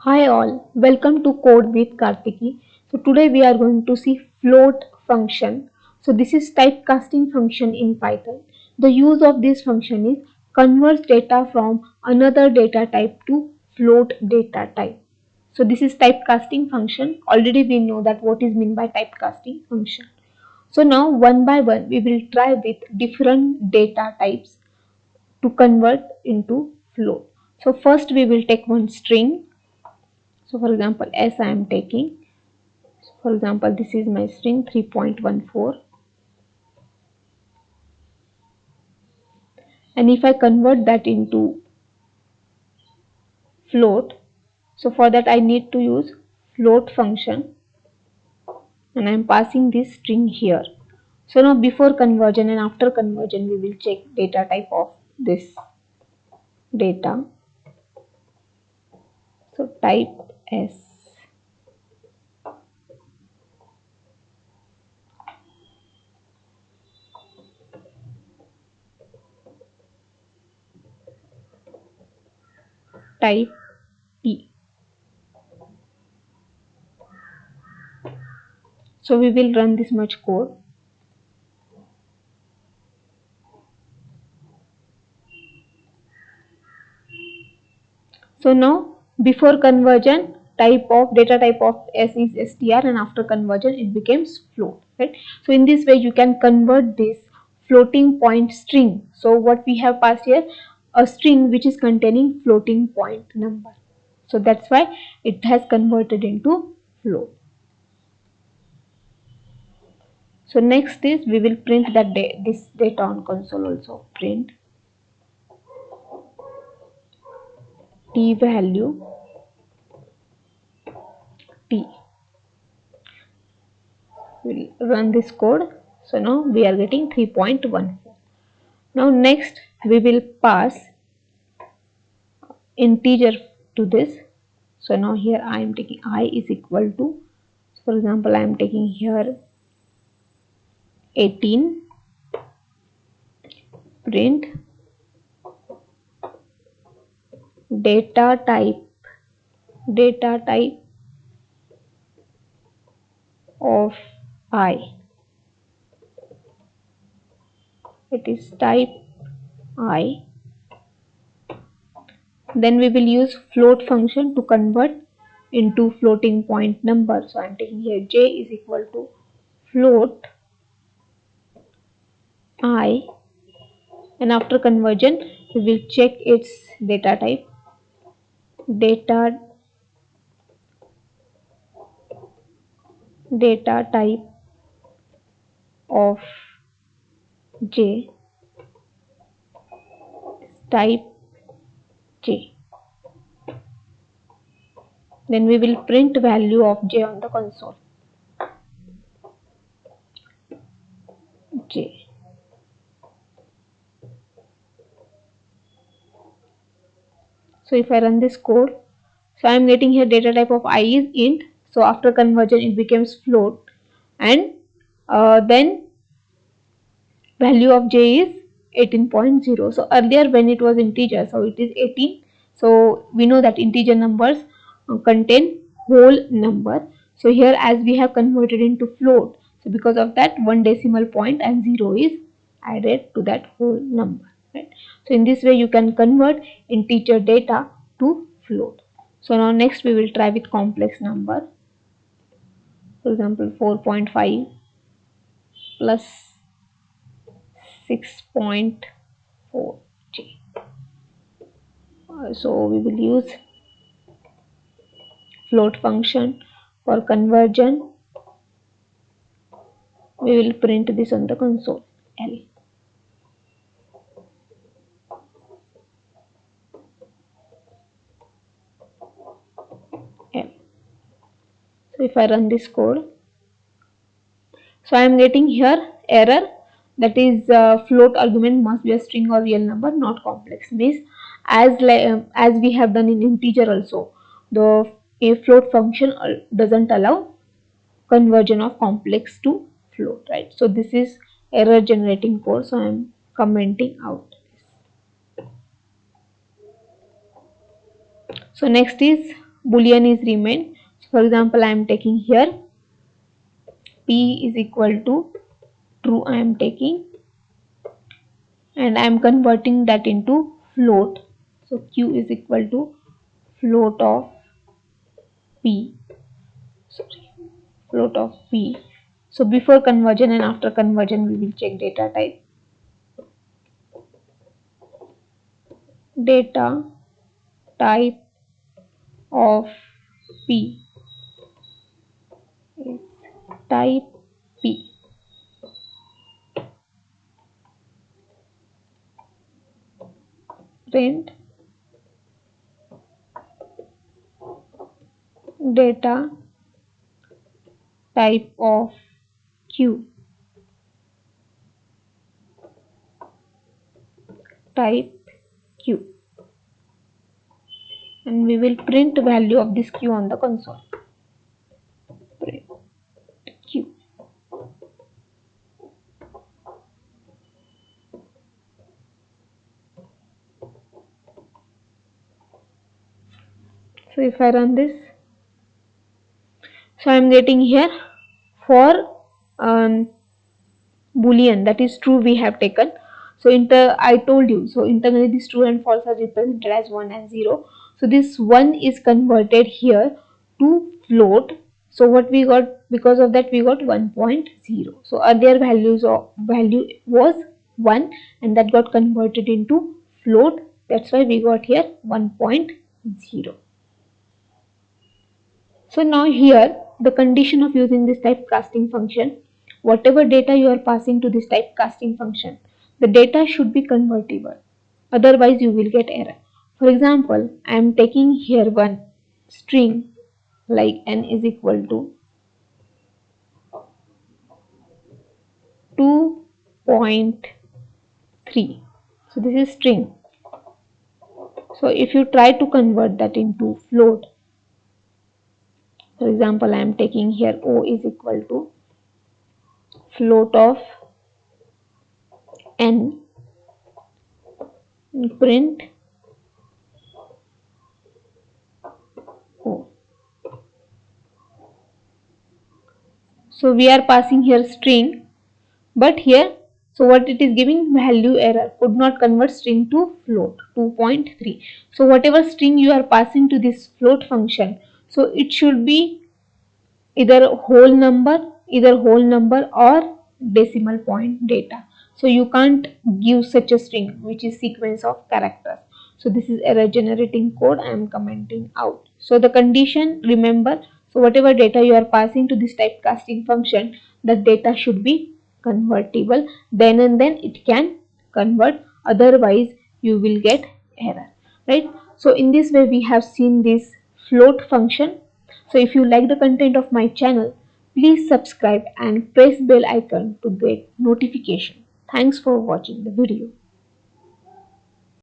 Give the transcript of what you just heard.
Hi all, welcome to Code with Kartiki. So today we are going to see float function. So this is typecasting function in Python. The use of this function is converts data from another data type to float data type. So this is typecasting function. Already we know that what is meant by typecasting function. So now one by one we will try with different data types to convert into float. So first we will take one string. So for example, as I am taking, for example, this is my string 3.14, and if I convert that into float, so for that I need to use float function, and I am passing this string here. So now before conversion and after conversion we will check data type of this data. So type as type P. So we will run this much code. So now before conversion data type of S is str, and after conversion it becomes float, right? So in this way you can convert this floating point string. So what we have passed here, a string which is containing floating point number. So that's why it has converted into float. So next is we will print that this data on console also. Print t value t. We'll run this code. So now we are getting 3.14. Now next we will pass integer to this. So now here I am taking I is equal to, for example, I am taking here 18. Print data type of I. It is type I. Then we will use float function to convert into floating point number. So I am taking here j is equal to float I, and after conversion we will check its data type. Data type of j, type j. Then we will print value of j on the console. J. So if I run this code, so I am getting here data type of I is int. So after conversion it becomes float, and then value of j is 18.0. So earlier when it was integer, so it is 18. So we know that integer numbers contain whole number. So here as we have converted into float, so because of that one decimal point and 0 is added to that whole number, right? So in this way you can convert integer data to float. So now next we will try with complex number. For example, 4.5 plus 6.4j. So we will use float function for conversion. We will print this on the console, L. L. So if I run this code, so I am getting here error, that is float argument must be a string or real number, not complex. Means as we have done in integer also, the float function doesn't allow conversion of complex to float, right? So this is error generating code, so I am commenting out. So next is boolean is remained. So for example, I am taking here p is equal to true, I am taking, and I am converting that into float. So q is equal to float of p, float of p. So before conversion and after conversion we will check data type. Data type of p is type p. Print data type of q, type q, and we will print value of this q on the console. Print q. So if I run this, so I am getting here for boolean, that is true, we have taken. So I told you, so internally this true and false are represented as 1 and 0. So this 1 is converted here to float. So what we got, because of that we got 1.0. So earlier value was 1 and that got converted into float. That's why we got here 1.0. So now here the condition of using this typecasting function, whatever data you are passing to this typecasting function, the data should be convertible, otherwise you will get error. For example, I am taking here one string like n is equal to 2.3. So this is string. So if you try to convert that into float, for example, I am taking here o is equal to float of n, print o. So we are passing here string, but here, so what it is giving, value error, could not convert string to float, 2.3. So whatever string you are passing to this float function, so it should be either whole number or decimal point data. So you can't give such a string which is sequence of characters. So this is error generating code I am commenting out. So the condition, remember, so whatever data you are passing to this typecasting function, the data should be convertible, then and then it can convert, otherwise you will get error, right? So in this way we have seen this float function. So if you like the content of my channel, please subscribe and press bell icon to get notification. Thanks for watching the video.